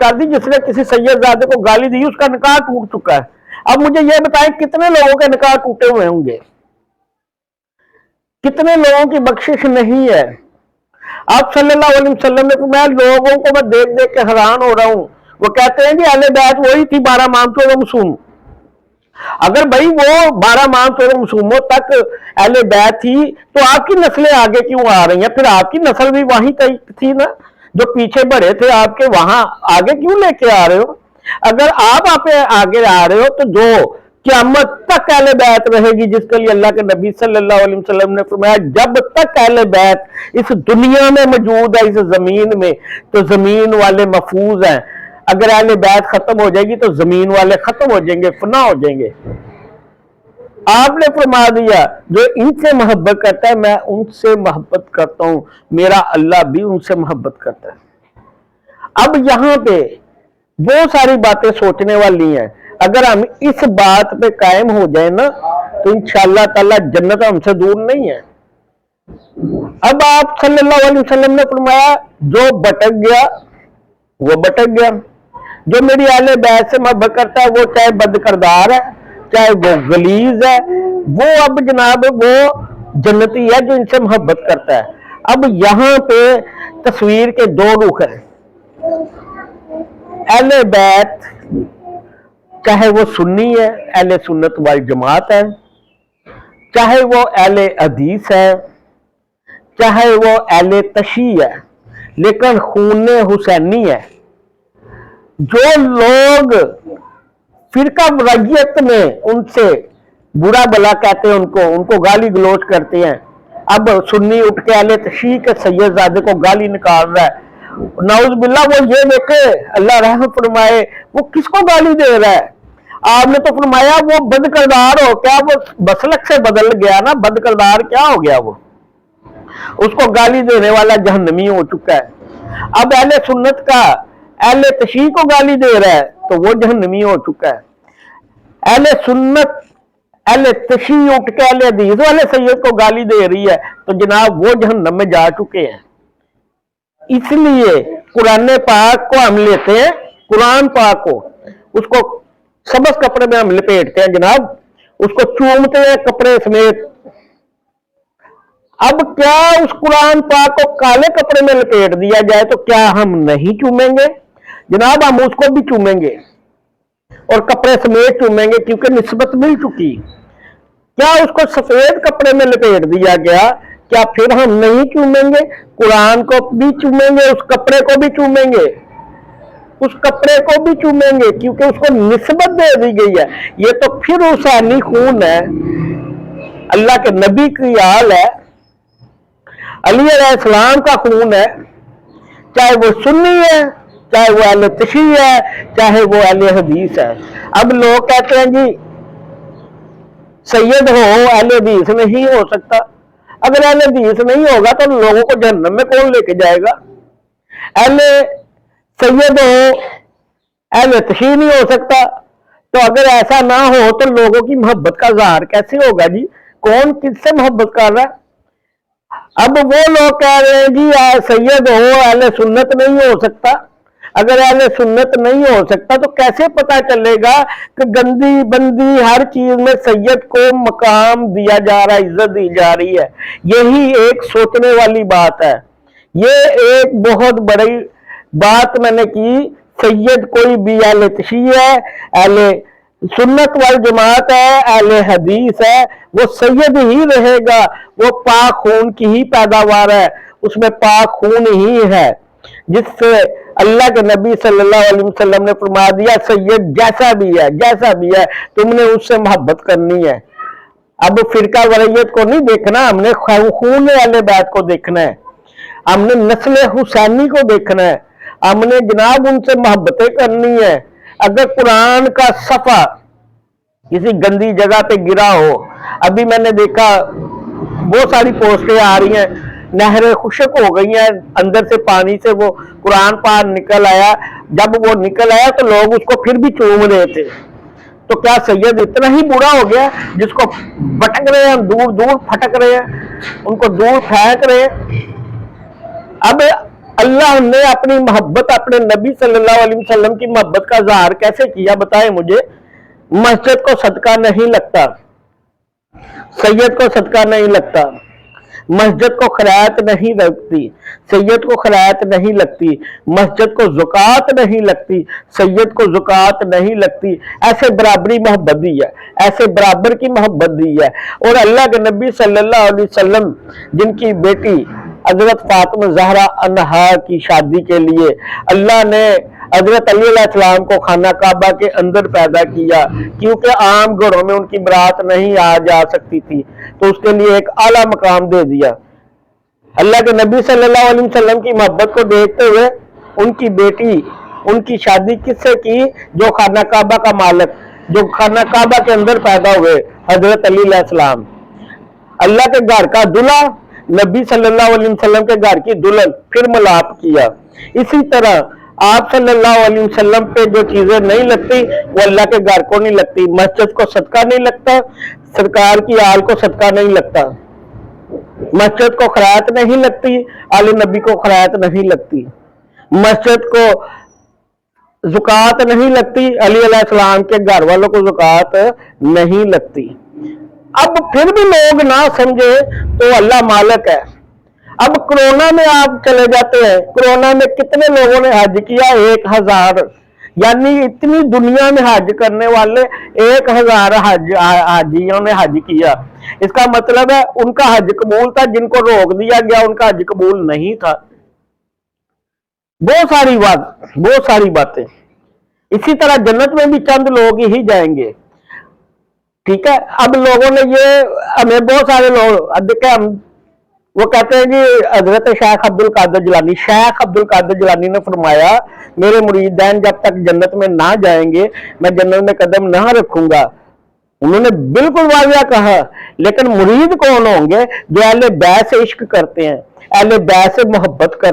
کر دی جس نے کسی سید زادے کو گالی دی اس کا نکاح ٹوٹ چکا ہے. اب مجھے یہ بتائیں کتنے لوگوں کے نکاح ٹوٹے ہوئے ہوں گے؟ کتنے لوگوں کی بخشش نہیں ہے؟ آپ صلی اللہ علیہ وسلم نے فرمایا لوگوں کو میں دیکھ دیکھ کے حیران ہو رہا ہوں، وہ کہتے ہیں کہ اہل بیت وہی تھی 12 امام چودہ معصوم. اگر بھائی وہ 12 امام چودہ معصوموں تک اہل بیت تھی تو آپ کی نسلیں آگے کیوں آ رہی ہیں؟ پھر آپ کی نسل بھی وہیں تھی نا، جو پیچھے بڑے تھے آپ کے وہاں آگے کیوں لے کے آ رہے ہو؟ اگر آپ آگے آ رہے ہو تو جو قیامت تک اہل بیت رہے گی، جس کے لیے اللہ کے نبی صلی اللہ علیہ وسلم نے فرمایا جب تک اہل بیت اس دنیا میں موجود ہے، اس زمین میں، تو زمین والے محفوظ ہیں. اگر اہل بیت ختم ہو جائے گی تو زمین والے ختم ہو جائیں گے، فنا ہو جائیں گے. آپ نے فرما دیا جو ان سے محبت کرتا ہے میں ان سے محبت کرتا ہوں، میرا اللہ بھی ان سے محبت کرتا ہے. اب یہاں پہ بہت ساری باتیں سوچنے والی ہیں. اگر ہم اس بات پہ قائم ہو جائیں نا تو انشاءاللہ تعالی جنت ہم سے دور نہیں ہے. اب آپ صلی اللہ علیہ وسلم نے فرمایا جو بھٹک گیا وہ بھٹک گیا. جو میری اہل بیت سے محبت کرتا ہے وہ چاہے بد کردار ہے چاہے وہ غلیظ ہے، وہ اب جناب وہ جنتی ہے جو ان سے محبت کرتا ہے. اب یہاں پہ تصویر کے دو رخ ہیں. اہل بیت چاہے وہ سنی ہے، اہل سنت والجماعت ہے، چاہے وہ اہل حدیث ہے، چاہے وہ اہل تشیع ہے، لیکن خون حسینی ہے. جو لوگ فرقہ وریت میں ان سے برا بلا کہتے ہیں، ان کو گالی گلوچ کرتے ہیں. اب سنی اٹھ کے اہل تشیع کے سید زادے کو گالی نکال رہا ہے، نعوذ باللہ. وہ یہ دیکھے اللہ رحم فرمائے وہ کس کو گالی دے رہا ہے؟ آپ نے تو فرمایا وہ بد کردار ہو. کیا وہ مسلک سے بدل گیا نا؟ بد کردار کیا ہو گیا؟ وہ اس کو گالی دینے والا جہنمی ہو چکا ہے. اب اہل سنت کا اہل تشیع کو گالی دے رہا ہے تو وہ جہنمی ہو چکا ہے. اہل سنت اہل تشیع اٹھ کے اہل حدیث والے سید کو گالی دے رہی ہے تو جناب وہ جہنم میں جا چکے ہیں. اس لیے قرآن پاک کو ہم لیتے ہیں، قرآن پاک کو اس کو سبز کپڑے میں ہم لپیٹتے ہیں جناب، اس کو چومتے ہیں کپڑے سمیت. اب کیا اس قرآن پاک کو کالے کپڑے میں لپیٹ دیا جائے تو کیا ہم نہیں چومیں گے؟ جناب ہم اس کو بھی چومیں گے اور کپڑے سمیت چومیں گے کیونکہ نسبت مل چکی. کیا اس کو سفید کپڑے میں لپیٹ دیا گیا، کیا پھر ہم نہیں چومیں گے؟ قرآن کو بھی چومیں گے، اس کپڑے کو بھی چومیں گے، اس کپڑے کو بھی چومیں گے کیونکہ اس کو نسبت دے دی گئی ہے. یہ تو پھر حسینی خون ہے، اللہ کے نبی کی آل ہے، علی علیہ السلام کا خون ہے. چاہے وہ سنی ہے، چاہے وہ اہل تشیع ہے، چاہے وہ اہل حدیث ہے. اب لوگ کہتے ہیں جی سید ہو اہل حدیث نہیں ہو سکتا. اگر اہل حدیث نہیں ہوگا تو لوگوں کو جہنم میں کون لے کے جائے گا؟ اہل سید ہو اہل تشیع نہیں ہو سکتا تو اگر ایسا نہ ہو تو لوگوں کی محبت کا اظہار کیسے ہوگا جی؟ کون کس سے محبت کر رہا ہے؟ اب وہ لوگ کہہ رہے ہیں جی سید ہو اہل سنت نہیں ہو سکتا. اگر اہل سنت نہیں ہو سکتا تو کیسے پتا چلے گا کہ گندی بندی ہر چیز میں سید کو مقام دیا جا رہا ہے، عزت دی جا رہی ہے؟ یہی ایک سوچنے والی بات ہے. یہ ایک بہت بڑی بات میں نے کی. سید کوئی بھی اہل تشیع ہے، اہل سنت والجماعت ہے، اہل حدیث ہے، وہ سید ہی رہے گا. وہ پاک خون کی ہی پیداوار ہے، اس میں پاک خون ہی ہے جس سے اللہ کے نبی صلی اللہ علیہ وسلم نے فرما دیا سید جیسا بھی ہے تم نے اس سے محبت کرنی ہے. اب فرقہ وریت کو نہیں دیکھنا، ہم نے خون اہل بیت کو دیکھنا ہے، ہم نے نسل حسینی کو دیکھنا ہے، ہم نے جناب ان سے محبتیں کرنی ہے. اگر قرآن کا صفحہ کسی گندی جگہ پہ گرا ہو، ابھی میں نے دیکھا بہت ساری پوسٹیں آ رہی ہیں، نہریں خشک ہو گئی ہیں، اندر سے پانی سے وہ قرآن پاک نکل آیا. جب وہ نکل آیا تو لوگ اس کو پھر بھی چوم رہے تھے. تو کیا سید اتنا ہی برا ہو گیا جس کو بٹک رہے ہیں، دور دور پھٹک رہے ہیں، ان کو دور پھینک رہے ہیں؟ اب اللہ نے اپنی محبت اپنے نبی صلی اللہ علیہ وسلم کی محبت کا اظہار کیسے کیا بتائیں مجھے؟ مسجد کو صدقہ نہیں لگتا، سید کو صدقہ نہیں لگتا، مسجد کو خیرات نہیں لگتی، سید کو خیرات نہیں لگتی، مسجد کو زکوٰۃ نہیں لگتی، سید کو زکوٰۃ نہیں لگتی۔ ایسے برابری محبت دی ہے، ایسے برابر کی محبت دی ہے۔ اور اللہ کے نبی صلی اللہ علیہ وسلم جن کی بیٹی حضرت فاطمہ زہرا عنہا کی شادی کے لیے اللہ نے حضرت علی علیہ السلام کو خانہ کعبہ کے اندر پیدا کیا، کیونکہ عام گھروں میں ان کی برات نہیں آ جا سکتی تھی، تو اس کے لیے ایک اعلیٰ مقام دے دیا۔ اللہ کے نبی صلی اللہ علیہ وسلم کی محبت کو دیکھتے ہوئے ان کی بیٹی ان کی شادی کس سے کی؟ جو خانہ کعبہ کا مالک، جو خانہ کعبہ کے اندر پیدا ہوئے، حضرت علی علیہ السلام۔ اللہ کے گھر کا دلہا نبی صلی اللہ علیہ وسلم کے گھر کی دلہن، پھر ملاپ کیا۔ اسی طرح آپ صلی اللہ علیہ وسلم پہ جو چیزیں نہیں لگتی وہ اللہ کے گھر کو نہیں لگتی۔ مسجد کو صدقہ نہیں لگتا، سرکار کی آل کو صدقہ نہیں لگتا، مسجد کو خیرات نہیں لگتی، آل نبی کو خیرات نہیں لگتی، مسجد کو زکوٰۃ نہیں لگتی، علی علیہ السلام کے گھر والوں کو زکوٰۃ نہیں لگتی۔ اب پھر بھی لوگ نہ سمجھے تو اللہ مالک ہے۔ اب کرونا میں آپ چلے جاتے ہیں، کرونا میں کتنے لوگوں نے حج کیا؟ 1000، یعنی اتنی دنیا میں حج کرنے والے 1000 حاجیوں نے حج کیا۔ اس کا مطلب ہے ان کا حج قبول تھا، جن کو روک دیا گیا ان کا حج قبول نہیں تھا۔ بہت ساری باتیں۔ اسی طرح جنت میں بھی چند لوگ ہی جائیں گے، ٹھیک ہے؟ اب لوگوں نے ہمیں بہت سارے لوگ دیکھیں، وہ کہتے ہیں جی حضرت شیخ عبد القادر جیلانی نے فرمایا میرے مریدین جب تک جنت میں نہ جائیں گے میں جنت میں قدم نہ رکھوں گا۔ انہوں نے بالکل واضح کہا، لیکن مرید کون ہوں گے؟ جو اہل بیت سے عشق کرتے ہیں، اہل بیت سے محبت کرتے ہیں۔